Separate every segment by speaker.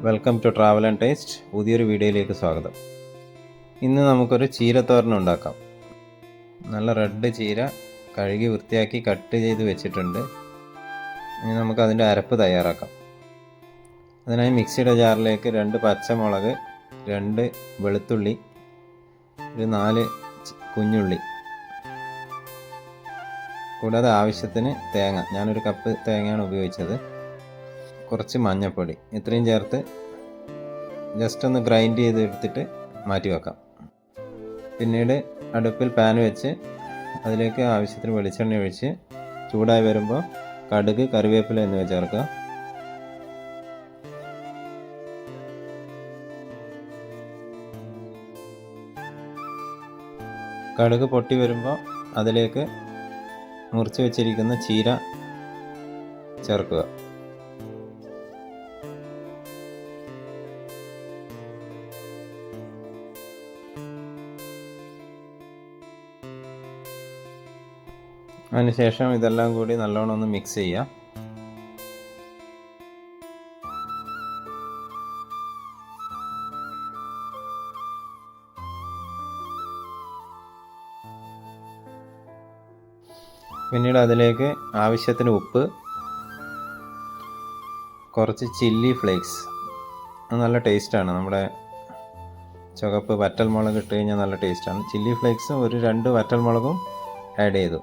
Speaker 1: Welcome to travel and taste. പുതിയൊരു വീഡിയോയിലേക്ക് സ്വാഗതം. ഇന്ന് നമുക്കൊരു ചീരത്തോരൻ ഉണ്ടാക്കാം. നല്ല റെഡ് ചീര കഴുകി വൃത്തിയാക്കി കട്ട് ചെയ്ത് വെച്ചിട്ടുണ്ട്. ഇനി നമുക്ക് അതിൻ്റെ അരപ്പ് തയ്യാറാക്കാം. അതിനായി മിക്സിയുടെ ജാറിലേക്ക് 2 പച്ചമുളക്, 2 വെളുത്തുള്ളി, ഒരു 4 കുഞ്ഞുള്ളി, കൂടാതെ ആവശ്യത്തിന് തേങ്ങ, ഞാനൊരു കപ്പ് തേങ്ങയാണ് ഉപയോഗിച്ചത്, കുറച്ച് മഞ്ഞൾപ്പൊടി, ഇത്രയും ചേർത്ത് ജസ്റ്റ് ഒന്ന് ഗ്രൈൻഡ് ചെയ്ത് എടുത്തിട്ട് മാറ്റി വെക്കാം. പിന്നീട് അടുപ്പിൽ പാൻ വെച്ച് അതിലേക്ക് ആവശ്യത്തിന് വെളിച്ചെണ്ണ ഒഴിച്ച് ചൂടായി വരുമ്പോൾ കടുക്, കറിവേപ്പില എന്നിവ ചേർക്കുക. കടുക് പൊട്ടി വരുമ്പോൾ അതിലേക്ക് മുറിച്ച് വെച്ചിരിക്കുന്ന ചീര ചേർക്കുക. അതിനുശേഷം ഇതെല്ലാം കൂടി നല്ലോണം ഒന്ന് മിക്സ് ചെയ്യുക. പിന്നീട് അതിലേക്ക് ആവശ്യത്തിന് ഉപ്പ്, കുറച്ച് ചില്ലി ഫ്ലേക്സ്, അത് നല്ല ടേസ്റ്റാണ്. നമ്മുടെ ചുവപ്പ് വറ്റൽമുളക് ഇട്ട് കഴിഞ്ഞാൽ നല്ല ടേസ്റ്റാണ്. ചില്ലി ഫ്ലേക്സും ഒരു 2 വറ്റൽമുളകും ആഡ് ചെയ്തു.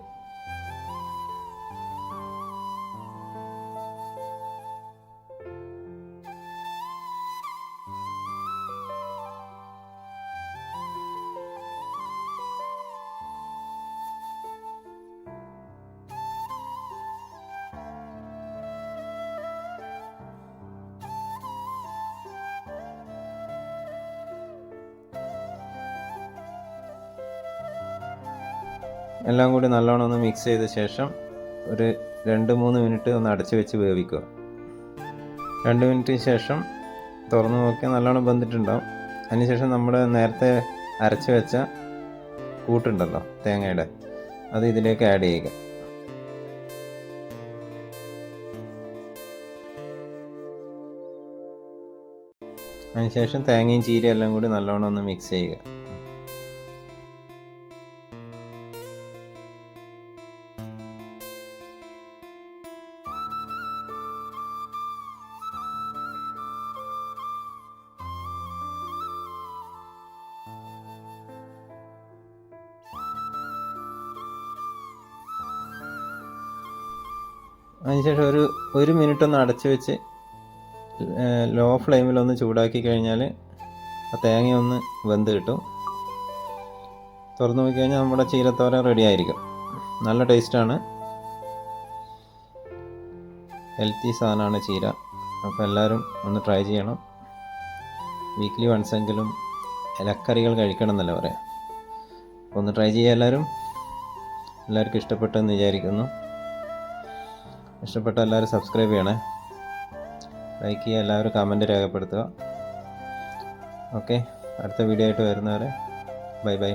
Speaker 1: എല്ലാം കൂടി നല്ലോണം ഒന്ന് മിക്സ് ചെയ്ത ശേഷം ഒരു 2-3 മിനിറ്റ് ഒന്ന് അടച്ച് വെച്ച് വേവിക്കുക. 2 മിനിറ്റിന് ശേഷം തുറന്ന് നോക്കിയാൽ നല്ലോണം വെന്തിട്ടുണ്ടാവും. അതിനുശേഷം നമ്മൾ നേരത്തെ അരച്ച് വെച്ച കൂട്ടുണ്ടല്ലോ തേങ്ങയുടെ, അത് ഇതിലേക്ക് ആഡ് ചെയ്യുക. അതിനുശേഷം തേങ്ങയും ചീരയും എല്ലാം കൂടി നല്ലോണം ഒന്ന് മിക്സ് ചെയ്യുക. അതിനുശേഷം ഒരു മിനിറ്റ് ഒന്ന് അടച്ച് വെച്ച് ലോ ഫ്ലെയിമിലൊന്ന് ചൂടാക്കി കഴിഞ്ഞാൽ ആ തേങ്ങ ഒന്ന് വെന്ത് കിട്ടും. തുറന്നു നോക്കി കഴിഞ്ഞാൽ നമ്മുടെ ചീരത്തോരൻ റെഡി ആയിരിക്കും. നല്ല ടേസ്റ്റാണ്, ഹെൽത്തി സാധനമാണ് ചീര. അപ്പോൾ എല്ലാവരും ഒന്ന് ട്രൈ ചെയ്യണം. വീക്ക്ലി വൺസ് എങ്കിലും ഇലക്കറികൾ കഴിക്കണം എന്നല്ല പറയാം. അപ്പോൾ ഒന്ന് ട്രൈ ചെയ്യുക എല്ലാവർക്കും ഇഷ്ടപ്പെട്ടെന്ന് വിചാരിക്കുന്നു. ഇഷ്ടപ്പെട്ട എല്ലാവരും സബ്സ്ക്രൈബ് ചെയ്യണേ, ലൈക്ക് ചെയ്യുക, എല്ലാവരും കമൻറ്റ് രേഖപ്പെടുത്തുക. ഓക്കെ, അടുത്ത വീഡിയോ ആയിട്ട് വരുന്നവരെ ബൈ ബൈ.